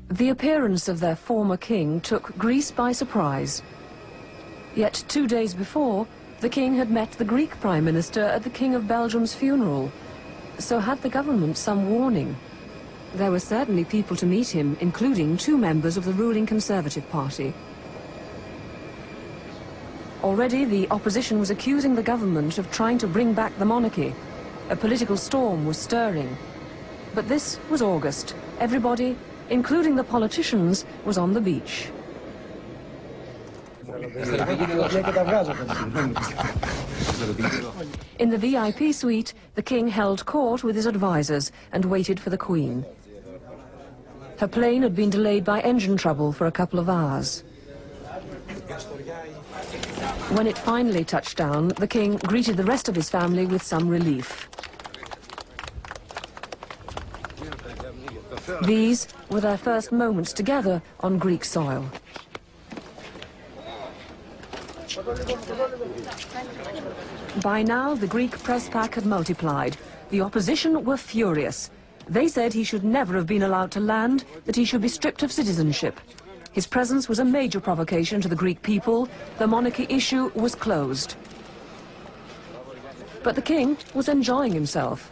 The appearance of their former king took Greece by surprise. Yet 2 days before, the king had met the Greek Prime Minister at the King of Belgium's funeral. So had the government some warning? There were certainly people to meet him, including 2 members of the ruling Conservative Party. Already the opposition was accusing the government of trying to bring back the monarchy. A political storm was stirring. But this was August. Everybody, including the politicians, was on the beach. In the VIP suite, the king held court with his advisors and waited for the Queen. Her plane had been delayed by engine trouble for a couple of hours. When it finally touched down, the king greeted the rest of his family with some relief. These were their first moments together on Greek soil. By now, the Greek press pack had multiplied. The opposition were furious. They said he should never have been allowed to land, that he should be stripped of citizenship. His presence was a major provocation to the Greek people. The monarchy issue was closed. But the king was enjoying himself.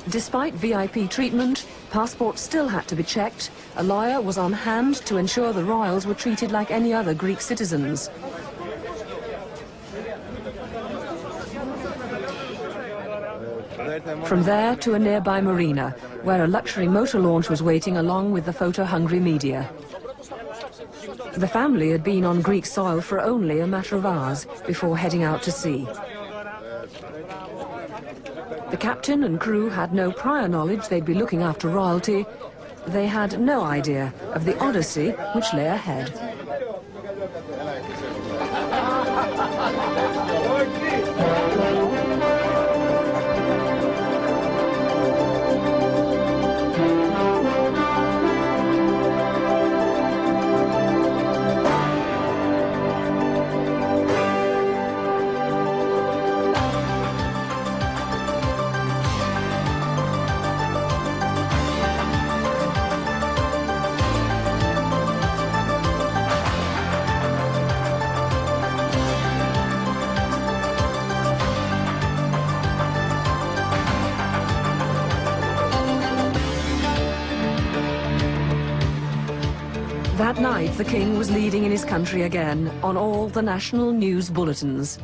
Despite VIP treatment, passports still had to be checked. A lawyer was on hand to ensure the royals were treated like any other Greek citizens. From there to a nearby marina, where a luxury motor launch was waiting along with the photo-hungry media. The family had been on Greek soil for only a matter of hours before heading out to sea. The captain and crew had no prior knowledge they'd be looking after royalty. They had no idea of the odyssey which lay ahead. That night, the king was leading in his country again, on all the national news bulletins.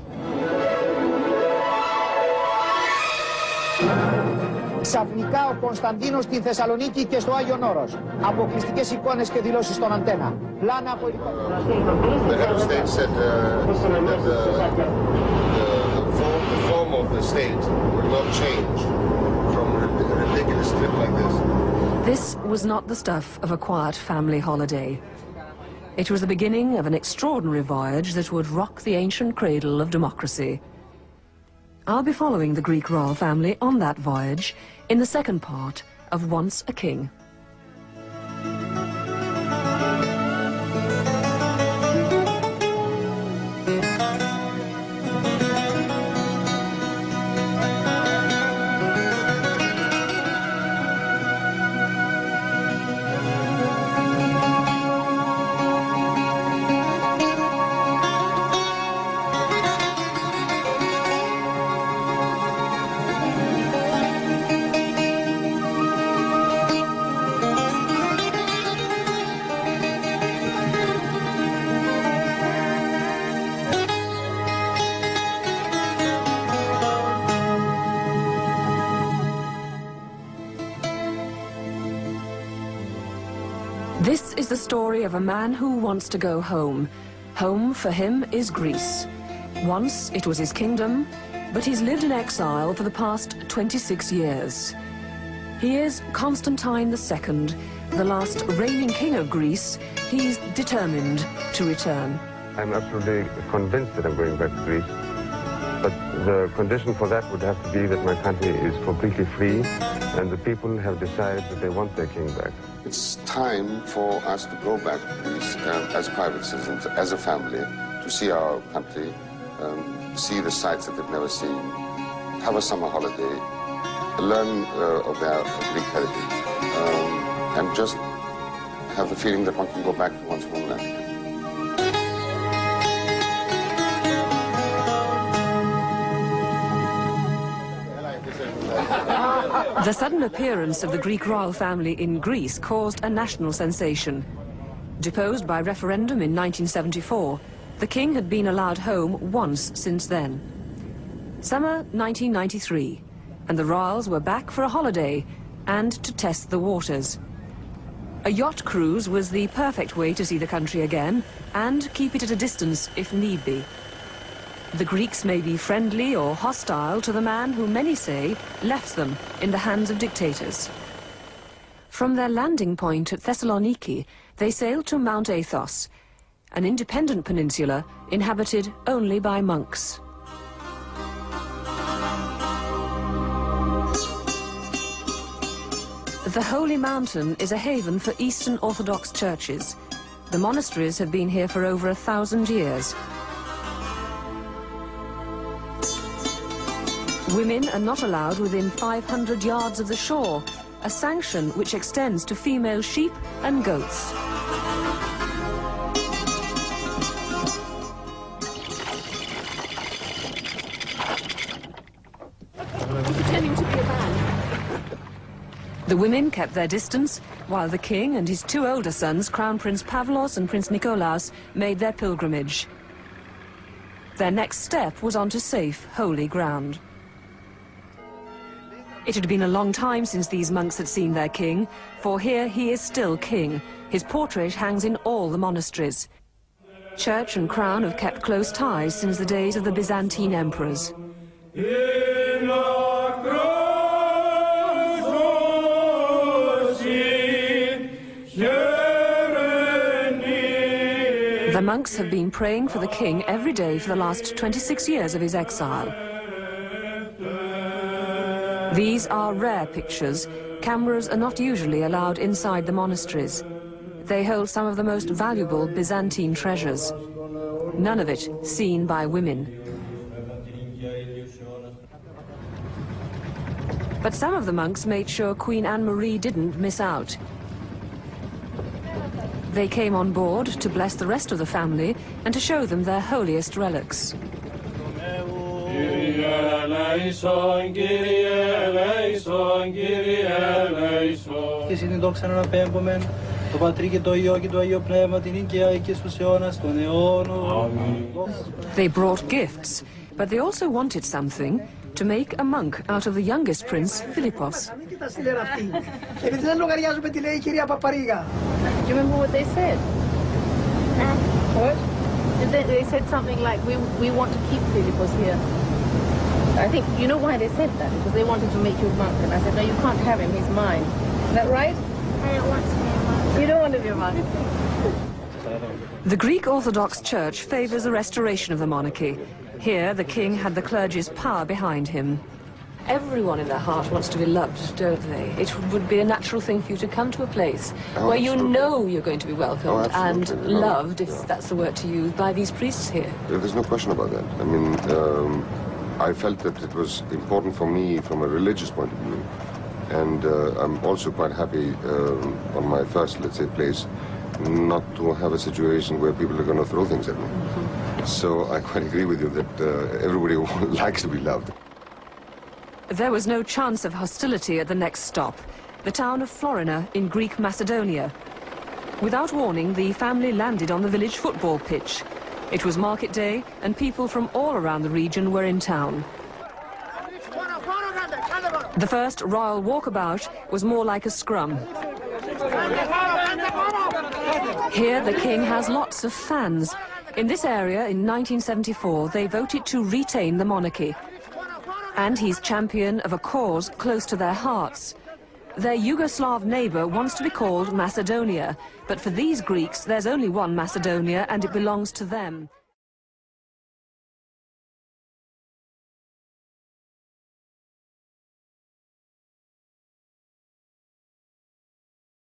Ξαφνικά ο Κωνσταντίνος στην Θεσσαλονίκη και στο Άγιον Όρος. Αποκλειστικές εικόνες και δηλώσεις στον αντένα. Πλάνα από The head of state said that the form of the state will not change from a ridiculous trip like this. This was not the stuff of a quiet family holiday. It was the beginning of an extraordinary voyage that would rock the ancient cradle of democracy. I'll be following the Greek royal family on that voyage in the second part of Once a King. This is the story of a man who wants to go home. Home for him is Greece. Once it was his kingdom, but he's lived in exile for the past 26 years. He is Constantine II, the last reigning king of Greece. He's determined to return. I'm absolutely convinced that I'm going back to Greece. But the condition for that would have to be that my country is completely free and the people have decided that they want their king back. It's time for us to go back to Greece as private citizens, as a family, to see our country, see the sights that they've never seen, have a summer holiday, learn of their Greek heritage. and just have the feeling that one can go back to one's homeland again. The sudden appearance of the Greek royal family in Greece caused a national sensation. Deposed by referendum in 1974, the king had been allowed home once since then. Summer 1993, and the royals were back for a holiday and to test the waters. A yacht cruise was the perfect way to see the country again and keep it at a distance if need be. The Greeks may be friendly or hostile to the man who many say left them in the hands of dictators. From their landing point at Thessaloniki, they sailed to Mount Athos, an independent peninsula inhabited only by monks. The Holy Mountain is a haven for Eastern Orthodox churches. The monasteries have been here for over 1,000 years. Women are not allowed within 500 yards of the shore, a sanction which extends to female sheep and goats. Pretending to be a man. The women kept their distance, while the king and his two older sons, Crown Prince Pavlos and Prince Nikolaos, made their pilgrimage. Their next step was onto safe, holy ground. It had been a long time since these monks had seen their king, for here he is still king. His portrait hangs in all the monasteries. Church and crown have kept close ties since the days of the Byzantine emperors. The monks have been praying for the king every day for the last 26 years of his exile. These are rare pictures. Cameras are not usually allowed inside the monasteries. They hold some of the most valuable Byzantine treasures. None of it seen by women. But some of the monks made sure Queen Anne-Marie didn't miss out. They came on board to bless the rest of the family and to show them their holiest relics. They brought gifts, but they also wanted something: to make a monk out of the youngest prince, Philippos. Do you remember what they said? What? They said something like, we want to keep Philippos here. I think, you know why they said that? Because they wanted to make you a monk. And I said, no, you can't have him, he's mine. Is that right? I don't want to be a monk. You don't want to be a monk. The Greek Orthodox Church favors the restoration of the monarchy. Here, the king had the clergy's power behind him. Everyone in their heart wants to be loved, don't they? It would be a natural thing for you to come to a place where you know you're going to be welcomed and loved, if that's the word to use, by these priests here. There's no question about that. I mean, I felt that it was important for me from a religious point of view. And I'm also quite happy on my first, let's say, place, not to have a situation where people are going to throw things at me. So I quite agree with you that everybody likes to be loved. There was no chance of hostility at the next stop, the town of Florina in Greek Macedonia. Without warning, the family landed on the village football pitch. It was market day, and people from all around the region were in town. The first royal walkabout was more like a scrum. Here, the king has lots of fans. In this area, in 1974, they voted to retain the monarchy. And he's champion of a cause close to their hearts. Their Yugoslav neighbor wants to be called Macedonia, but for these Greeks, there's only one Macedonia, and it belongs to them.